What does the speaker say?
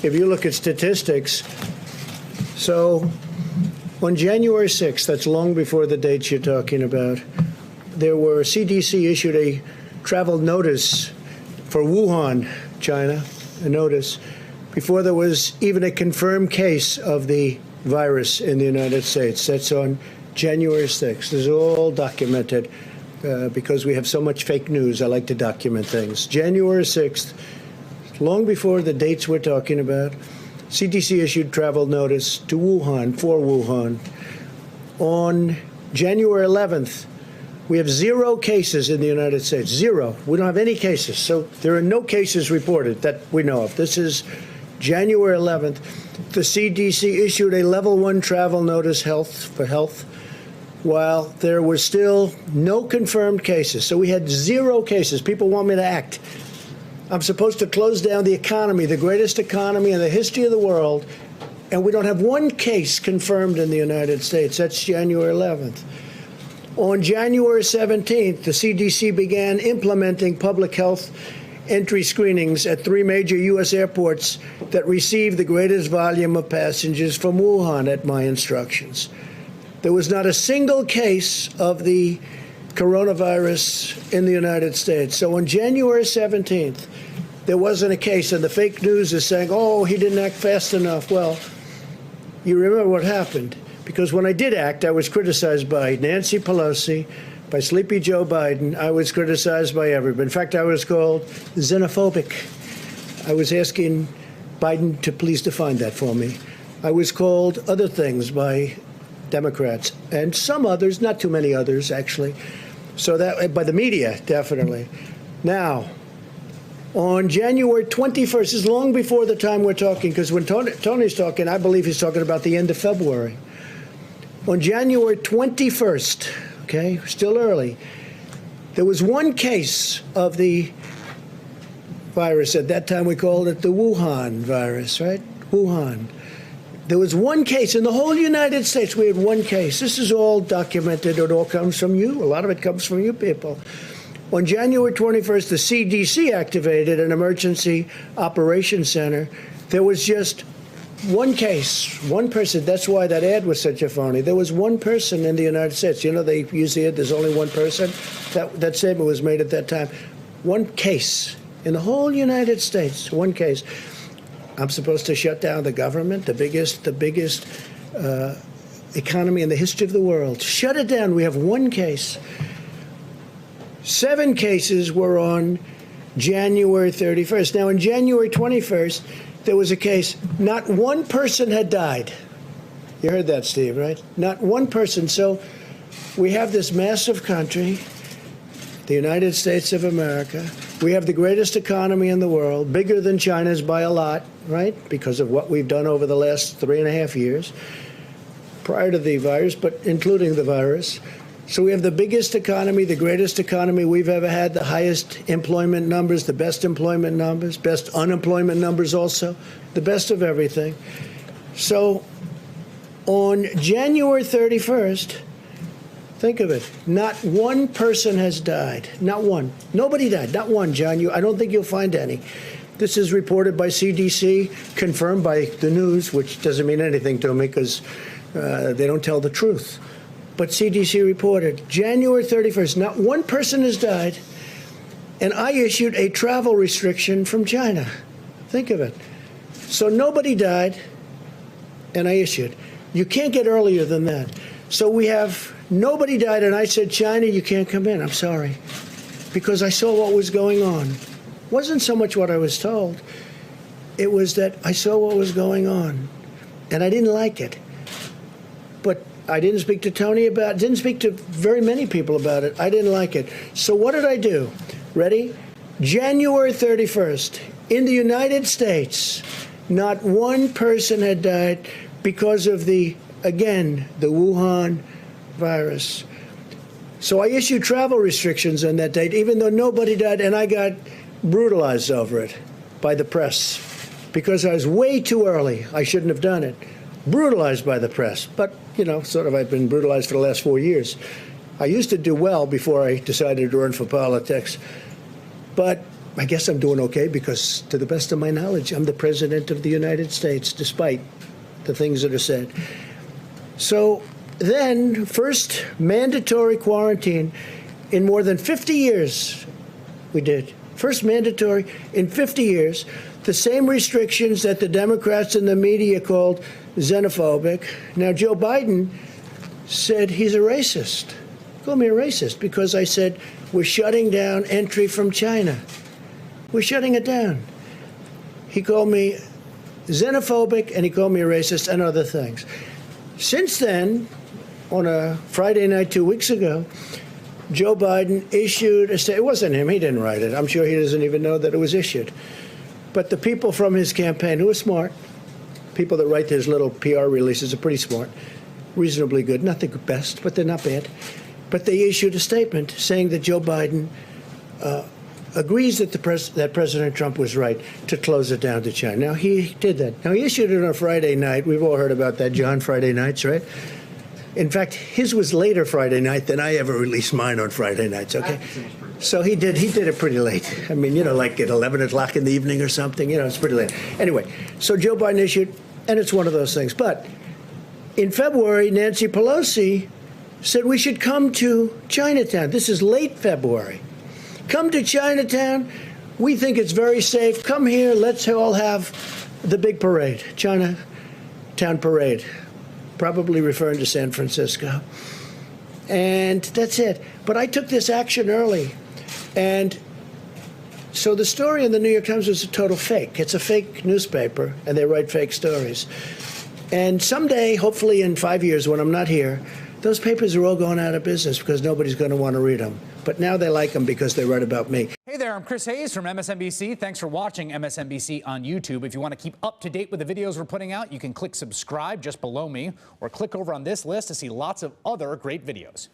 If you look at statistics, so on January 6th, that's long before the dates you're talking about, CDC issued a travel notice for Wuhan, China, a notice, before there was even a confirmed case of the virus in the United States. That's on January 6th. This is all documented because we have so much fake news. I like to document things. January 6th, long before the dates we're talking about, CDC issued travel notice to Wuhan, for Wuhan. On January 11th, we have 0 cases in the United States. 0. We don't have any cases. So there are no cases reported that we know of. This is January 11th. The CDC issued a level 1 travel notice for health, while there were still no confirmed cases. So we had 0 cases. People want me to act. I'm supposed to close down the economy, the greatest economy in the history of the world, and we don't have 1 case confirmed in the United States. That's January 11th. On January 17th, the CDC began implementing public health entry screenings at 3 major U.S. airports that received the greatest volume of passengers from Wuhan at my instructions. There was not a single case of the coronavirus in the United States. So on January 17th, there wasn't a case, and the fake news is saying, oh, he didn't act fast enough. Well, you remember what happened. Because when I did act, I was criticized by Nancy Pelosi, by Sleepy Joe Biden. I was criticized by everybody. In fact, I was called xenophobic. I was asking Biden to please define that for me. I was called other things by Democrats and some others, not too many others, actually. So that by the media, definitely. Now, on January 21st, this is long before the time we're talking, because when Tony's talking, I believe he's talking about the end of February. On January 21st, okay, still early, there was 1 case of the virus. At that time, we called it the Wuhan virus, right? Wuhan. There was 1 case in the whole United States. We had 1 case. This is all documented. It all comes from you. A lot of it comes from you people. On January 21st, the CDC activated an emergency operations center. There was just 1 case, 1 person. That's why that ad was such a phony. There was 1 person in the United States. You know, they use the ad, there's only 1 person. That statement was made at that time. 1 case in the whole United States, 1 case. I'm supposed to shut down the government, the biggest economy in the history of the world. Shut it down. We have 1 case. 7 cases were on January 31st. Now, on January 21st, there was a case. Not 1 person had died. You heard that, Steve, right? Not 1 person. So we have this massive country, the United States of America. We have the greatest economy in the world, bigger than China's by a lot, right? Because of what we've done over the last 3.5 years, prior to the virus, but including the virus. So we have the biggest economy, the greatest economy we've ever had, the highest employment numbers, the best employment numbers, best unemployment numbers also, the best of everything. So on January 31st, think of it. Not 1 person has died. Not 1. Nobody died. Not 1, John. I don't think you'll find any. This is reported by CDC, confirmed by the news, which doesn't mean anything to me because they don't tell the truth. But CDC reported January 31st, not 1 person has died, and I issued a travel restriction from China. Think of it. So nobody died, and I issued. You can't get earlier than that. So we have nobody died, and I said, China, you can't come in. I'm sorry. Because I saw what was going on. It wasn't so much what I was told. It was that I saw what was going on, and I didn't like it. But I didn't speak to Tony about it, didn't speak to very many people about it. I didn't like it. So what did I do? Ready? January 31st, in the United States, not 1 person had died because of the Wuhan virus. So I issued travel restrictions on that date, even though nobody died, and I got brutalized over it by the press because I was way too early. I shouldn't have done it. Brutalized by the press. But, you know, sort of I've been brutalized for the last 4 years. I used to do well before I decided to run for politics. But I guess I'm doing okay because, to the best of my knowledge, I'm the president of the United States, despite the things that are said. So then, first mandatory quarantine in more than 50 years, we did. First mandatory in 50 years. The same restrictions that the Democrats and the media called xenophobic. Now, Joe Biden said he's a racist. Called me a racist because I said we're shutting down entry from China. We're shutting it down. He called me xenophobic and he called me a racist and other things. Since then, on a Friday night 2 weeks ago, Joe Biden issued a statement. It wasn't him. He didn't write it. I'm sure he doesn't even know that it was issued. But the people from his campaign who are smart, people that write these little PR releases are pretty smart, reasonably good, not the best, but they're not bad. But they issued a statement saying that Joe Biden agrees that that President Trump was right to close it down to China. Now, he did that. Now, he issued it on a Friday night. We've all heard about that, John, Friday nights, right? In fact, his was later Friday night than I ever released mine on Friday nights, okay? So he did it pretty late. I mean, like at 11 o'clock in the evening or something. It's pretty late. Anyway, so Joe Biden issued, and it's one of those things. But in February, Nancy Pelosi said we should come to Chinatown. This is late February. Come to Chinatown. We think it's very safe. Come here. Let's all have the big parade, Chinatown parade, probably referring to San Francisco. And that's it. But I took this action early. And so the story in the New York Times was a total fake. It's a fake newspaper, and they write fake stories. And someday, hopefully in 5 years when I'm not here, those papers are all going out of business because nobody's going to want to read them. But now they like them because they write about me. Hey there, I'm Chris Hayes from MSNBC. Thanks for watching MSNBC on YouTube. If you want to keep up to date with the videos we're putting out, you can click subscribe just below me or click over on this list to see lots of other great videos.